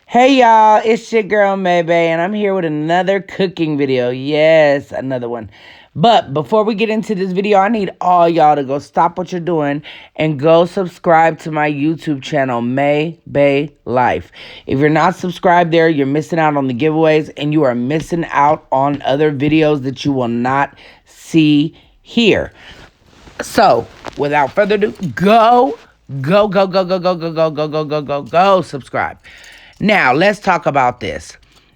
Hey y'all, it's your girl Maybe, and I'm here with another cooking video. Yes, another one. But before we get into this video, I need all y'all to go stop what you're doing and go subscribe to my YouTube channel, May Bay Life. If you're not subscribed there, you're missing out on the giveaways and you are missing out on other videos that you will not see here. So, without further ado, go, subscribe. Now, let's talk about this.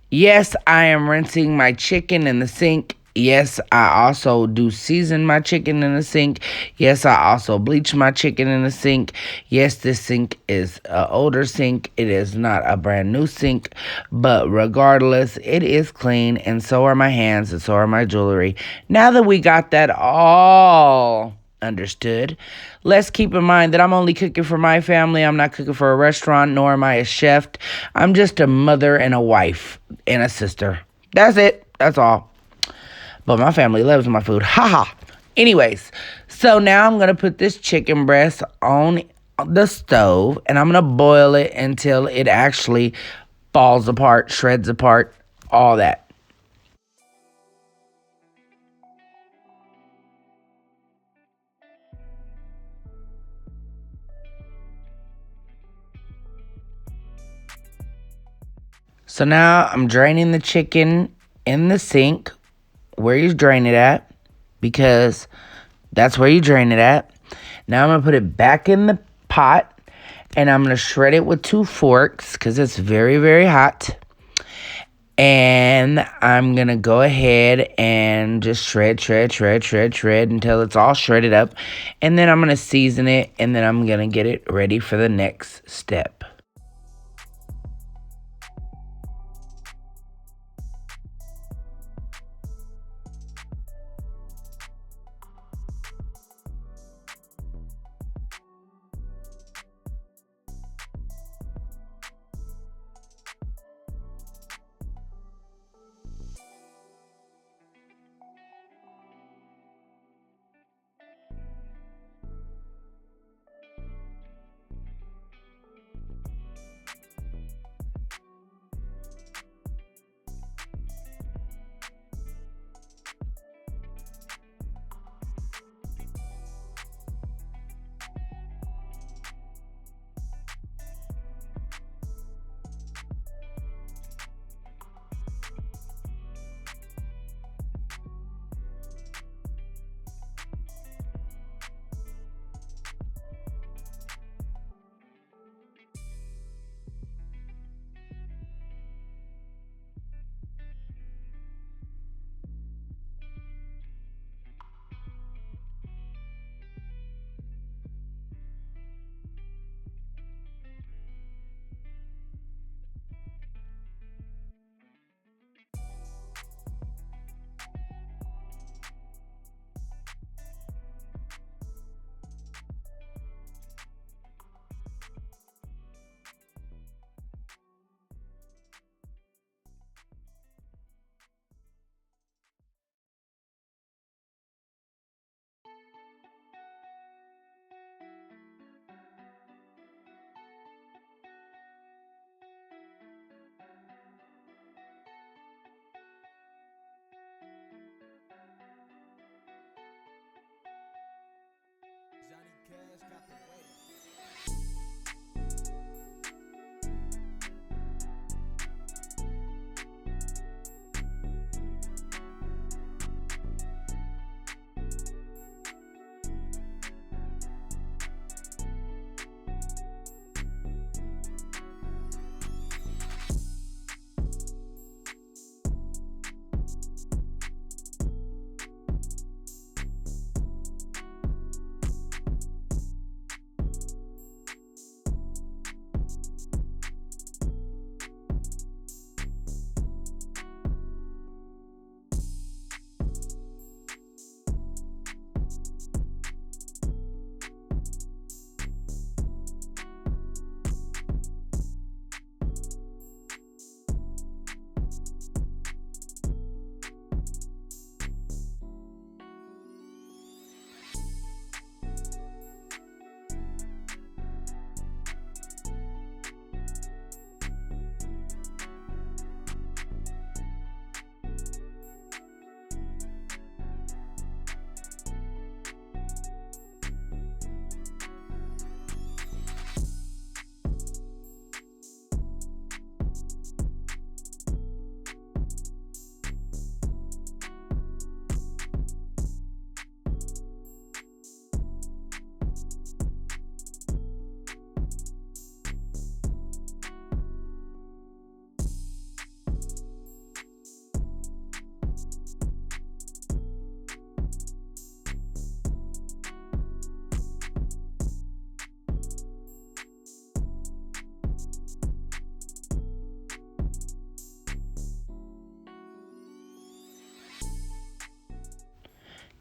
Yes, I am rinsing my chicken in the sink. Yes, I also do season my chicken in the sink. Yes, I also bleach my chicken in the sink. Yes, this sink is an older sink. It is not a brand new sink. But regardless, it is clean, and so are my hands, and so are my jewelry. Now that we got that all understood, let's keep in mind that I'm only cooking for my family. I'm not cooking for a restaurant, nor am I a chef. I'm just a mother and a wife and a sister. That's it. That's all. But my family loves my food. Haha. Anyways, so now I'm going to put this chicken breast on the stove and I'm going to boil it until it actually falls apart, shreds apart, all that. So now I'm draining the chicken in the sink where you drain it at, because that's where you drain it at. Now I'm going to put it back in the pot and I'm going to shred it with 2 forks because it's very, very hot. And I'm going to go ahead and just shred until it's all shredded up. And then I'm going to season it and then I'm going to get it ready for the next step.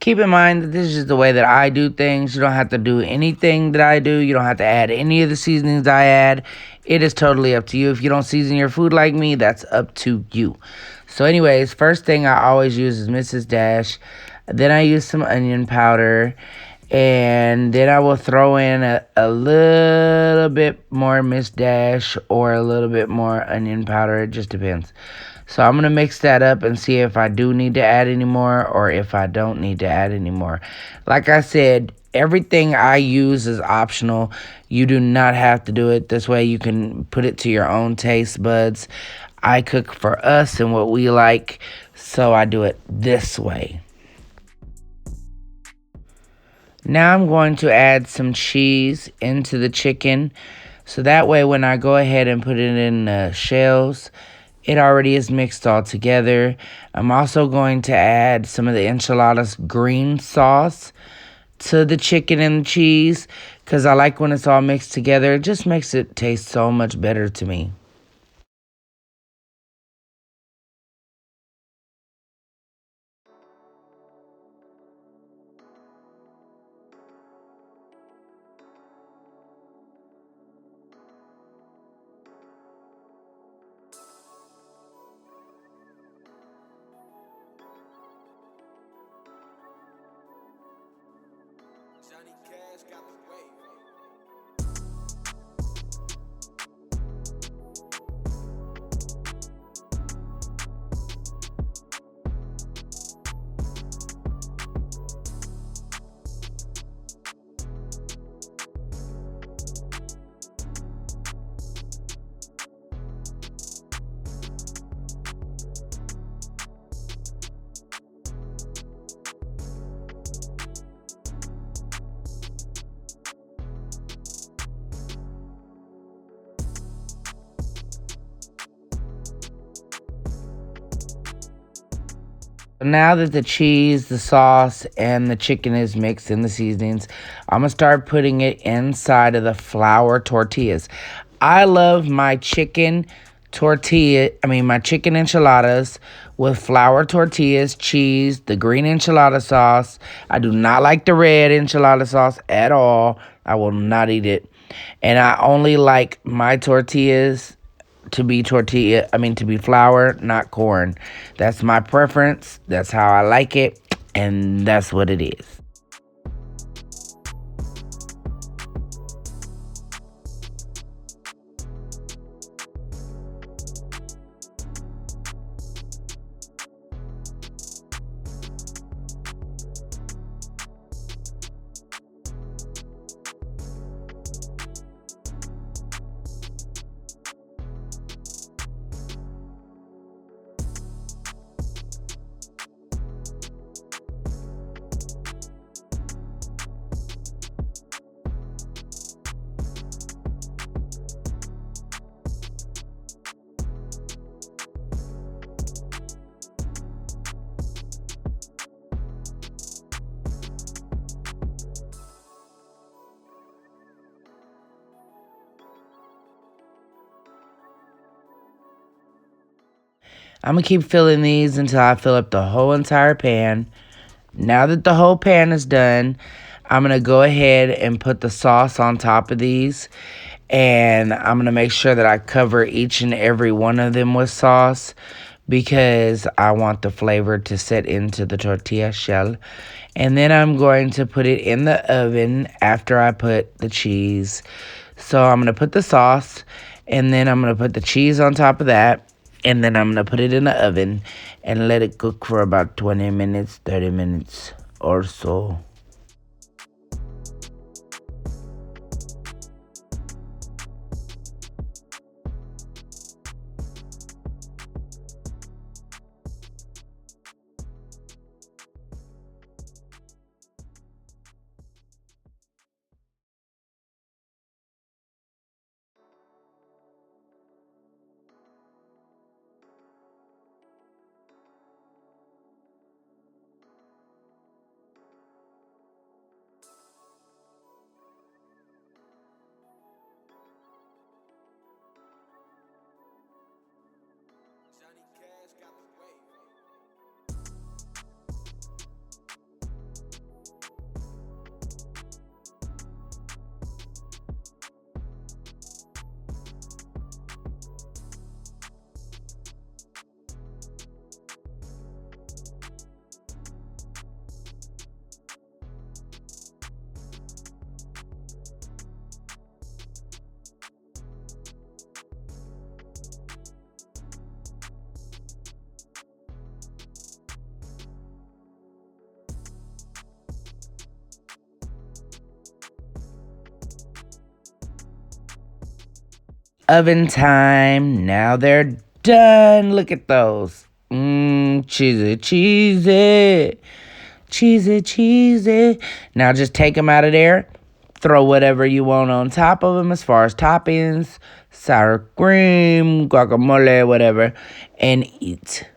Keep in mind that this is just the way that I do things. You don't have to do anything that I do. You don't have to add any of the seasonings I add. It is totally up to you. If you don't season your food like me, that's up to you. So, anyways, first thing I always use is Mrs. Dash. Then I use some onion powder. And then I will throw in a little bit more Miss Dash or a little bit more onion powder. It just depends. So I'm going to mix that up and see if I do need to add any more or if I don't need to add any more. Like I said, everything I use is optional. You do not have to do it. This way you can put it to your own taste buds. I cook for us and what we like, so I do it this way. Now I'm going to add some cheese into the chicken. So that way when I go ahead and put it in the shells, it already is mixed all together. I'm also going to add some of the enchiladas green sauce to the chicken and cheese because I like when it's all mixed together. It just makes it taste so much better to me. Now that the cheese, the sauce, and the chicken is mixed in the seasonings, I'm going to start putting it inside of the flour tortillas. I love my chicken my chicken enchiladas with flour tortillas, cheese, the green enchilada sauce. I do not like the red enchilada sauce at all. I will not eat it. And I only like my tortillas to be flour, not corn. That's my preference. That's how I like it. And that's what it is. I'm going to keep filling these until I fill up the whole entire pan. Now that the whole pan is done, I'm going to go ahead and put the sauce on top of these. And I'm going to make sure that I cover each and every one of them with sauce because I want the flavor to set into the tortilla shell. And then I'm going to put it in the oven after I put the cheese. So I'm going to put the sauce and then I'm going to put the cheese on top of that. And then I'm going to put it in the oven and let it cook for about 20 minutes, 30 minutes or so. oven time. Now they're done. Look at those. Cheesy, cheesy. Cheesy, cheesy. Now just take them out of there. Throw whatever you want on top of them as far as toppings, sour cream, guacamole, whatever, and eat.